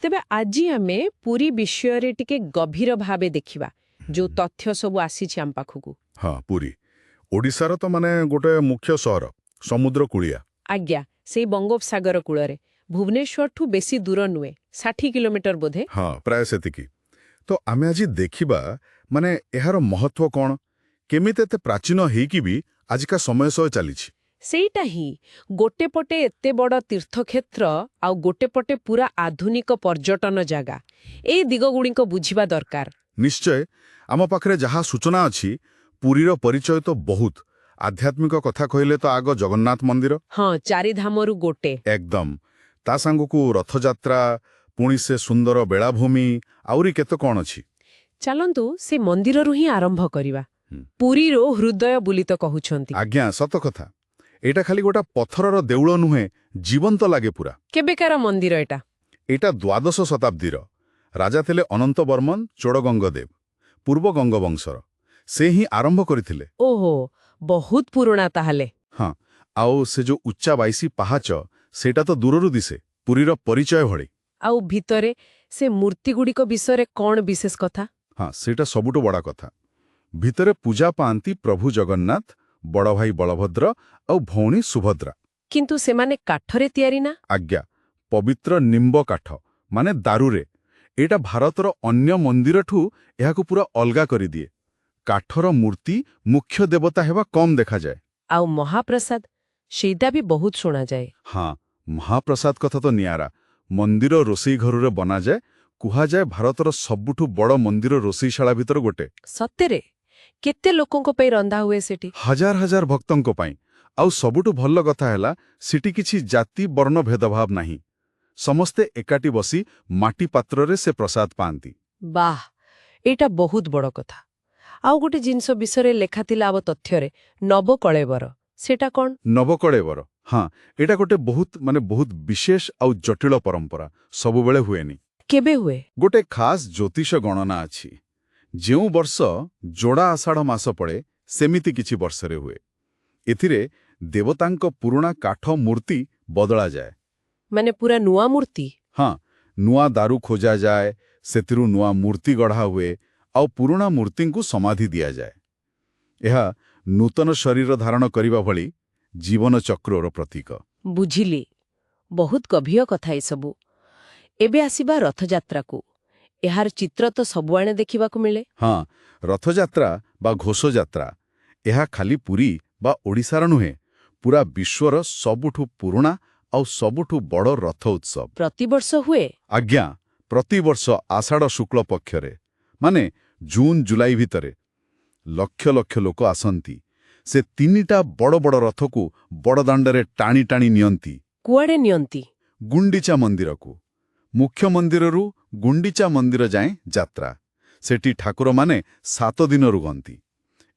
ତେବେ ଆଜି ଆମେ ପୁରୀ ବିଷୟରେ ଟିକେ ଗଭୀର ଭାବେ ଦେଖିବା ଯୋଉ ତଥ୍ୟ ସବୁ ଆସିଛି ଆମ ପାଖକୁ। ହଁ, ପୁରୀ ଓଡ଼ିଶାର ତ ମାନେ ଗୋଟେ ମୁଖ୍ୟ ସହର, ସମୁଦ୍ର କୂଳିଆ। ଆଜ୍ଞା, ସେଇ ବଙ୍ଗୋପସାଗର କୂଳରେ ଭୁବନେଶ୍ୱରଠୁ ବେଶୀ ଦୂର ନୁହେଁ, 60 କିଲୋମିଟର ବୋଧେ। ହଁ, ପ୍ରାୟ ସେତିକି। ତ ଆମେ ଆଜି ଦେଖିବା ମାନେ ଏହାର ମହତ୍ତ୍ୱ କ'ଣ, କେମିତି ଏତେ ପ୍ରାଚୀନ ହେଇକି ବି ଆଜିକା ସମୟ ସହ ଚାଲିଛି। ସେଇଟା ହିଁ, ଗୋଟେ ପଟେ ଏତେ ବଡ଼ ତୀର୍ଥକ୍ଷେତ୍ର ଆଉ ଗୋଟେ ପଟେ ପୁରା ଆଧୁନିକ ପର୍ଯ୍ୟଟନ ଜାଗା, ଏଇ ଦିଗଗୁଡ଼ିକ ବୁଝିବା ଦରକାର। ନିଶ୍ଚୟ, ଆମ ପାଖରେ ଯାହା ସୂଚନା ଅଛି, ପୁରୀର ପରିଚୟ ତ ବହୁତ। ଆଧ୍ୟାତ୍ମିକ କଥା କହିଲେ ତ ଆଗ ଜଗନ୍ନାଥ ମନ୍ଦିର। ହଁ, ଚାରିଧାମରୁ ଗୋଟେ। ଏକଦମ। ତା ସାଙ୍ଗକୁ ରଥଯାତ୍ରା, ପୁଣି ସେ ସୁନ୍ଦର ବେଳାଭୂମି, ଆହୁରି କେତେ କ'ଣ ଅଛି। ଚାଲନ୍ତୁ ସେ ମନ୍ଦିରରୁ ହିଁ ଆରମ୍ଭ କରିବା। ପୁରୀର ହୃଦୟ ବୋଲି ତ କହୁଛନ୍ତି। ଆଜ୍ଞା, ସତ କଥା। ଏଇଟା ଖାଲି ଗୋଟେ ପଥରର ଦେଉଳ ନୁହେଁ, ଜୀବନ୍ତ ଲାଗେ ପୁରା। କେବେକାର ମନ୍ଦିର ଏଟା? ଏଇଟା ଦ୍ୱାଦଶ ଶତାବ୍ଦୀର। ରାଜା ଥିଲେ ଅନନ୍ତ ବର୍ମନ ଚୋଡ଼ଗଙ୍ଗଦେବ, ପୂର୍ବ ଗଙ୍ଗବଂଶର। ସେ ହିଁ ଆରମ୍ଭ କରିଥିଲେ। ଓହୋ, ବହୁତ ପୁରୁଣା ତାହେଲେ। ହଁ, ଆଉ ସେ ଯୋଉ ଉଚ୍ଚା 22 ପାହାଚ, ସେଇଟା ତ ଦୂରରୁ ଦିଶେ, ପୁରୀର ପରିଚୟ ଭଳି। ଆଉ ଭିତରେ ସେ ମୂର୍ତ୍ତିଗୁଡ଼ିକ ବିଷୟରେ କ'ଣ ବିଶେଷ କଥା? ହଁ, ସେଇଟା ସବୁଠୁ ବଡ଼ କଥା। ଭିତରେ ପୂଜା ପାଆନ୍ତି ପ୍ରଭୁ ଜଗନ୍ନାଥ, ବଡ଼ ଭାଇ ବଳଭଦ୍ର ଆଉ ଭଉଣୀ ସୁଭଦ୍ରା। କିନ୍ତୁ ସେମାନେ କାଠରେ ତିଆରି ନା? ଆଜ୍ଞା, ପବିତ୍ର ନିମ୍ବ କାଠ, ମାନେ ଦାରୁରେ। ଏଇଟା ଭାରତର ଅନ୍ୟ ମନ୍ଦିରଠୁ ଏହାକୁ ପୁରା ଅଲଗା କରିଦିଏ। କାଠର ମୂର୍ତ୍ତି ମୁଖ୍ୟ ଦେବତା ହେବା କମ୍ ଦେଖାଯାଏ। ଆଉ ମହାପ୍ରସାଦ, ସେଇଟା ବି ବହୁତ ଶୁଣାଯାଏ। ହଁ, ମହାପ୍ରସାଦ କଥା ତ ନିଆରା। ମନ୍ଦିର ରୋଷେଇ ଘରରେ ବନାଯାଏ। କୁହାଯାଏ ଭାରତର ସବୁଠୁ ବଡ଼ ମନ୍ଦିର ରୋଷେଇଶାଳା ଭିତର ଗୋଟେ। ସତରେ? କେତେ ଲୋକଙ୍କ ପାଇଁ ରନ୍ଧା ହୁଏ ସେଠି? ହଜାର ହଜାର ଭକ୍ତଙ୍କ ପାଇଁ। ଆଉ ସବୁଠୁ ଭଲ କଥା ହେଲା, ସେଠି କିଛି ଜାତି ବର୍ଣ୍ଣ ଭେଦଭାବ ନାହିଁ। ସମସ୍ତେ ଏକାଠି ବସି ମାଟି ପାତ୍ରରେ ସେ ପ୍ରସାଦ ପାଆନ୍ତି। ବାଃ, ଏଇଟା ବହୁତ ବଡ଼ କଥା। ଆଉ ଗୋଟେ ଜିନିଷ ବିଷୟରେ ଲେଖାଥିଲା ଆମ ତଥ୍ୟରେ, ନବକଳେବର। ସେଟା କ'ଣ? ନବକଳେବର, ହଁ, ଏଇଟା ଗୋଟେ ବହୁତ ବିଶେଷ ଆଉ ଜଟିଳ ପରମ୍ପରା। ସବୁବେଳେ ହୁଏନି। କେବେ ହୁଏ? ଗୋଟେ ଖାସ୍ ଜ୍ୟୋତିଷ ଗଣନା ଅଛି। ଯେଉଁ ବର୍ଷ ଯୋଡ଼ା ଆଷାଢ଼ ମାସ ପଡ଼େ, ସେମିତି କିଛି ବର୍ଷରେ ହୁଏ। ଏଥିରେ ଦେବତାଙ୍କ ପୁରୁଣା କାଠ ମୂର୍ତ୍ତି ବଦଳାଯାଏ। ମାନେ ପୁରା ନୂଆ ମୂର୍ତ୍ତି? ହଁ, ନୂଆ ଦାରୁ ଖୋଜାଯାଏ, ସେଥିରୁ ନୂଆ ମୂର୍ତ୍ତି ଗଢ଼ା ହୁଏ, ଆଉ ପୁରୁଣା ମୂର୍ତ୍ତିଙ୍କୁ ସମାଧି ଦିଆଯାଏ। ଏହା ନୂତନ ଶରୀର ଧାରଣ କରିବା ଭଳି ଜୀବନ ଚକ୍ରର ପ୍ରତୀକ। ବୁଝିଲି। ବହୁତ ଗଭୀର କଥା ଏସବୁ। ଏବେ ଆସିବା ରଥଯାତ୍ରାକୁ। ଏହାର ଚିତ୍ର ତ ସବୁଆଡ଼େ ଦେଖିବାକୁ ମିଳେ। ହଁ, ରଥଯାତ୍ରା ବା ଘୋଷଯାତ୍ରା, ଏହା ଖାଲି ପୁରୀ ବା ଓଡ଼ିଶାର ନୁହେଁ, ପୁରା ବିଶ୍ୱର ସବୁଠୁ ପୁରୁଣା ଆଉ ସବୁଠୁ ବଡ଼ ରଥ ଉତ୍ସବ। ପ୍ରତିବର୍ଷ ହୁଏ? ଆଜ୍ଞା, ପ୍ରତିବର୍ଷ ଆଷାଢ଼ ଶୁକ୍ଳ ପକ୍ଷରେ, ମାନେ ଜୁନ ଜୁଲାଇ ଭିତରେ ଲକ୍ଷ ଲକ୍ଷ ଲୋକ ଆସନ୍ତି। ସେ ତିନିଟା ବଡ଼ ବଡ଼ ରଥକୁ ବଡ଼ଦାଣ୍ଡରେ ଟାଣି ଟାଣି ନିଅନ୍ତି। କୁଆଡ଼େ ନିଅନ୍ତି? ଗୁଣ୍ଡିଚା ମନ୍ଦିରକୁ। ମୁଖ୍ୟ ମନ୍ଦିରରୁ ଗୁଣ୍ଡିଚା ମନ୍ଦିର ଯାଏଁ ଯାତ୍ରା। ସେଠି ଠାକୁରମାନେ 7 ଦିନ ରୁହନ୍ତି।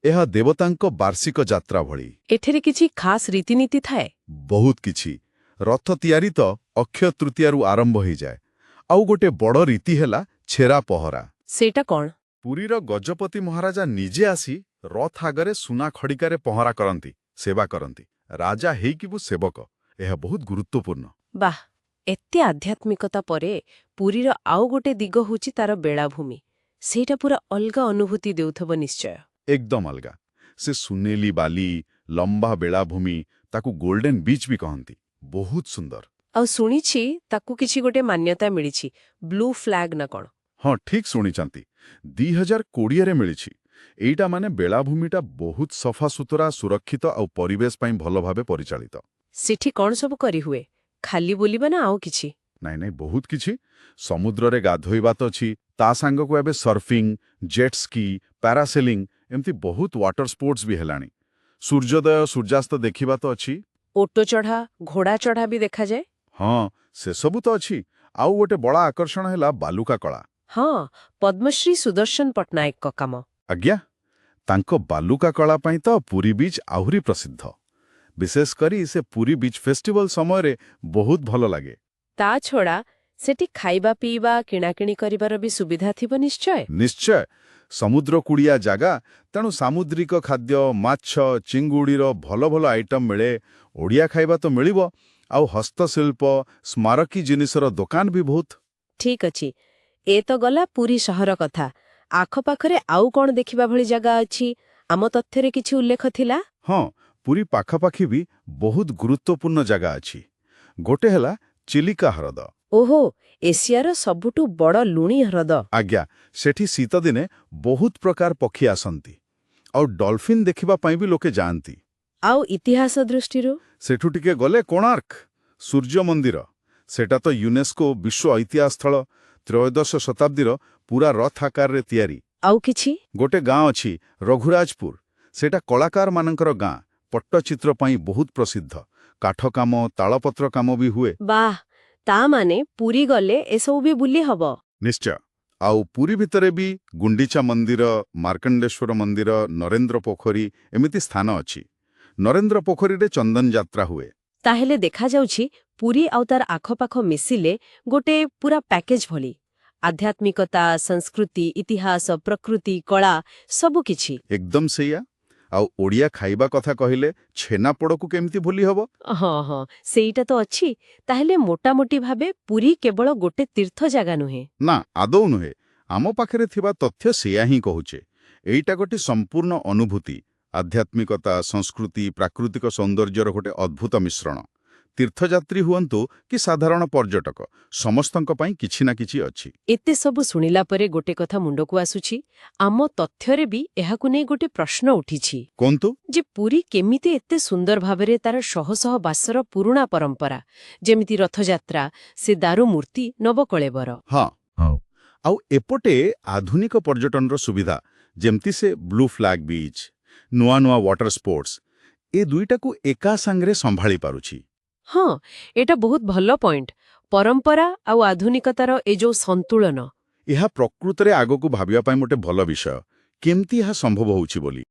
ଏହା ଦେବତାଙ୍କ ବାର୍ଷିକ ଯାତ୍ରା ଭଳି। ଏଥିରେ କିଛି ଖାସ୍ ରୀତିନୀତି ଥାଏ? ବହୁତ କିଛି। ରଥ ତିଆରି ତ ଅକ୍ଷୟ ତୃତୀୟାରୁ ଆରମ୍ଭ ହୋଇଯାଏ। ଆଉ ଗୋଟେ ବଡ଼ ରୀତି ହେଲା ଛେରା ପହରା। ସେଇଟା କ'ଣ? ପୁରୀର ଗଜପତି ମହାରାଜା ନିଜେ ଆସି ରଥ ଆଗରେ ସୁନା ଖଡ଼ିକାରେ ପହରା କରନ୍ତି, ସେବା କରନ୍ତି। ରାଜା ହେଇକି ବି ସେବକ। ଏହା ବହୁତ ଗୁରୁତ୍ୱପୂର୍ଣ୍ଣ। ବାଃ, ଏତେ ଆଧ୍ୟାତ୍ମିକତା ପରେ ପୁରୀର ଆଉ ଗୋଟେ ଦିଗ ହେଉଛି ତାର ବେଳାଭୂମି। ସେଇଟା ପୁରା ଅଲଗା ଅନୁଭୂତି ଦେଉଥିବ ନିଶ୍ଚୟ। ଏକଦମ ଅଲଗା। ସେ ସୁନେଲି ବାଲି, ଲମ୍ବା ବେଳାଭୂମି, ତାକୁ ଗୋଲ୍ଡେନ ବିଚ୍ ବି କହନ୍ତି। ବହୁତ ସୁନ୍ଦର। ଆଉ ଶୁଣିଛି ତାକୁ କିଛି ଗୋଟେ ମାନ୍ୟତା ମିଳିଛି, ବ୍ଲୁ ଫ୍ଲାଗ ନା କ'ଣ? ହଁ, ଠିକ୍ ଶୁଣିଛନ୍ତି। 2020ରେ ମିଳିଛି। ଏଇଟା ମାନେ ବେଳାଭୂମିଟା ବହୁତ ସଫାସୁତୁରା, ସୁରକ୍ଷିତ ଆଉ ପରିବେଶ ପାଇଁ ଭଲ ଭାବେ ପରିଚାଳିତ। ସେଠି କ'ଣ ସବୁ କରିହୁଏ? ଖାଲି ବୁଲିବା ନା ଆଉ କିଛି? ନାଇଁ, ବହୁତ କିଛି। ସମୁଦ୍ରରେ ଗାଧୋଇବା ତ ଅଛି, ତା ସାଙ୍ଗକୁ ଏବେ ସର୍ଫିଂ, ଜେଟ୍ ସ୍କି, ପ୍ୟାରାସେଲିଂ, ଏମିତି ବହୁତ ୱାଟର ସ୍ପୋର୍ଟସ୍ ବି ହେଲାଣି। ସୂର୍ଯ୍ୟୋଦୟ ସୂର୍ଯ୍ୟାସ୍ତ ଦେଖିବା ତ ଅଛି। ଓଟ ଚଢ଼ା, ଘୋଡ଼ା ଚଢ଼ା ବି ଦେଖାଯାଏ? ହଁ, ସେସବୁ ତ ଅଛି। ଆଉ ଗୋଟେ ବଡ଼ ଆକର୍ଷଣ ହେଲା ବାଲୁକା କଳା। ହଁ, ପଦ୍ମଶ୍ରୀ ସୁଦର୍ଶନ ପଟ୍ଟନାୟକଙ୍କ କାମ। ଆଜ୍ଞା, ତାଙ୍କ ବାଲୁକା କଳା ପାଇଁ ତ ପୁରୀ ବିଚ୍ ଆହୁରି ପ୍ରସିଦ୍ଧ। ବିଶେଷ କରି ସେ ପୁରୀ ବିଚ୍ ଫେଷ୍ଟିଭାଲ ସମୟରେ ବହୁତ ଭଲ ଲାଗେ। ତା ଛଡ଼ା ସେଠି ଖାଇବା ପିଇବା, କିଣାକିଣି କରିବାର ବି ସୁବିଧା ଥିବ ନିଶ୍ଚୟ। ନିଶ୍ଚୟ। ସମୁଦ୍ର କୂଳିଆ ଜାଗା, ତେଣୁ ସାମୁଦ୍ରିକ ଖାଦ୍ୟ, ମାଛ, ଚିଙ୍ଗୁଡ଼ିର ଭଲ ଭଲ ଆଇଟମ୍ ମିଳେ। ଓଡ଼ିଆ ଖାଇବା ତ ମିଳିବ, ଆଉ ହସ୍ତଶିଳ୍ପ, ସ୍ମାରକୀ ଜିନିଷର ଦୋକାନ ବି ବହୁତ। ଠିକ୍ ଅଛି। ଏ ତ ଗଲା ପୁରୀ ସହର କଥା। ଆଖପାଖରେ ଆଉ କ'ଣ ଦେଖିବା ଭଳି ଜାଗା ଅଛି? ଆମ ତଥ୍ୟରେ କିଛି ଉଲ୍ଲେଖ ଥିଲା? ହଁ, ପୁରୀ ପାଖାପାଖି ବି ବହୁତ ଗୁରୁତ୍ୱପୂର୍ଣ୍ଣ ଜାଗା ଅଛି। ଗୋଟେ ହେଲା ଚିଲିକା ହ୍ରଦ। ଓହୋ, ଏସିଆର ସବୁଠୁ ବଡ଼ ଲୁଣି ହ୍ରଦ। ଆଜ୍ଞା, ସେଠି ଶୀତଦିନେ ବହୁତ ପ୍ରକାର ପକ୍ଷୀ ଆସନ୍ତି। ଆଉ ଡଲଫିନ୍ ଦେଖିବା ପାଇଁ ବି ଲୋକେ ଯାଆନ୍ତି। ଆଉ ଇତିହାସ ଦୃଷ୍ଟିରୁ? ସେଠୁ ଟିକେ ଗଲେ କୋଣାର୍କ ସୂର୍ଯ୍ୟ ମନ୍ଦିର। ସେଟା ତ ୟୁନେସ୍କୋ ବିଶ୍ୱ ଐତିହ୍ୟ ସ୍ଥଳ। ତ୍ରୟୋଦଶ ଶତାବ୍ଦୀର ପୁରା ରଥ ଆକାରରେ ତିଆରି। ଆଉ କିଛି? ଗୋଟେ ଗାଁ ଅଛି ରଘୁରାଜପୁର। ସେଟା କଳାକାରମାନଙ୍କର ଗାଁ। ପଟ୍ଟଚିତ୍ର ପାଇଁ ବହୁତ ପ୍ରସିଦ୍ଧ। କାଠ କାମ, ତାଳପତ୍ର କାମ ବି ହୁଏ। ବାଃ, ତା ମାନେ ପୁରୀ ଗଲେ ଏସବୁ ବି ବୁଲି ହବ। ନିଶ୍ଚୟ। ଆଉ ପୁରୀ ଭିତରେ ବି ଗୁଣ୍ଡିଚା ମନ୍ଦିର, ମାର୍କଣ୍ଡେଶ୍ୱର ମନ୍ଦିର, ନରେନ୍ଦ୍ର ପୋଖରୀ ଏମିତି ସ୍ଥାନ ଅଛି। ନରେନ୍ଦ୍ର ପୋଖରୀରେ ଚନ୍ଦନ ଯାତ୍ରା ହୁଏ। ତାହେଲେ ଦେଖାଯାଉଛି ପୁରୀ ଆଉ ତାର ଆଖପାଖ ମିଶିଲେ ଗୋଟେ ପୁରା ପ୍ୟାକେଜ ଭଳି। ଆଧ୍ୟାତ୍ମିକତା, ସଂସ୍କୃତି, ଇତିହାସ, ପ୍ରକୃତି, କଳା ସବୁକିଛି। ଏକଦମ ସେଇଆ। ଆଉ ଓଡ଼ିଆ ଖାଇବା କଥା କହିଲେ ଛେନାପୋଡ଼କୁ କେମିତି ଭୁଲି ହବ? ହଁ ହଁ, ସେଇଟା ତ ଅଛି। ତାହେଲେ ମୋଟାମୋଟି ଭାବେ ପୁରୀ କେବଳ ଗୋଟେ ତୀର୍ଥ ଜାଗା ନୁହେଁ। ନା, ଆଦୌ ନୁହେଁ। ଆମ ପାଖରେ ଥିବା ତଥ୍ୟ ସେଇଆ ହିଁ କହୁଛେ। ଏଇଟା ଗୋଟେ ସମ୍ପୂର୍ଣ୍ଣ ଅନୁଭୂତି। ଆଧ୍ୟାତ୍ମିକତା, ସଂସ୍କୃତି, ପ୍ରାକୃତିକ ସୌନ୍ଦର୍ଯ୍ୟର ଗୋଟେ ଅଦ୍ଭୁତ ମିଶ୍ରଣ। ତୀର୍ଥଯାତ୍ରୀ ହୁଅନ୍ତୁ କି ସାଧାରଣ ପର୍ଯ୍ୟଟକ, ସମସ୍ତଙ୍କ ପାଇଁ କିଛି ନା କିଛି ଅଛି। ଏତେ ସବୁ ଶୁଣିଲା ପରେ ଗୋଟେ କଥା ମୁଣ୍ଡକୁ ଆସୁଛି। ଆମ ତଥ୍ୟରେ ବି ଏହାକୁ ନେଇ ଗୋଟେ ପ୍ରଶ୍ନ ଉଠିଛି କୁହନ୍ତୁ। ଯେ ପୁରୀ କେମିତି ଏତେ ସୁନ୍ଦର ଭାବରେ ତାର ଶହ ଶହ ବାସର ପୁରୁଣା ପରମ୍ପରା, ଯେମିତି ରଥଯାତ୍ରା, ସେ ଦାରୁମୂର୍ତ୍ତି, ନବକଳେବର। ହଁ, ଆଉ ଏପଟେ ଆଧୁନିକ ପର୍ଯ୍ୟଟନର ସୁବିଧା, ଯେମିତି ସେ ବ୍ଲୁ ଫ୍ଲାଗ ବିଚ୍, ନୂଆ ନୂଆ ୱାଟର ସ୍ପୋର୍ଟସ୍, ଏ ଦୁଇଟାକୁ ଏକା ସାଙ୍ଗରେ ସମ୍ଭାଳି ପାରୁଛି। ହଁ, ଏଟା ବହୁତ ଭଲ ପଏଣ୍ଟ। ପରମ୍ପରା ଆଉ ଆଧୁନିକତାର ଏ ଯୋଉ ସନ୍ତୁଳନ। ଏହା ପ୍ରକୃତରେ ଆଗକୁ ଭାବିବା ପାଇଁ ଗୋଟେ ଭଲ ବିଷୟ। କେମିତି ଏହା ସମ୍ଭବ ହେଉଛି ବୋଲି।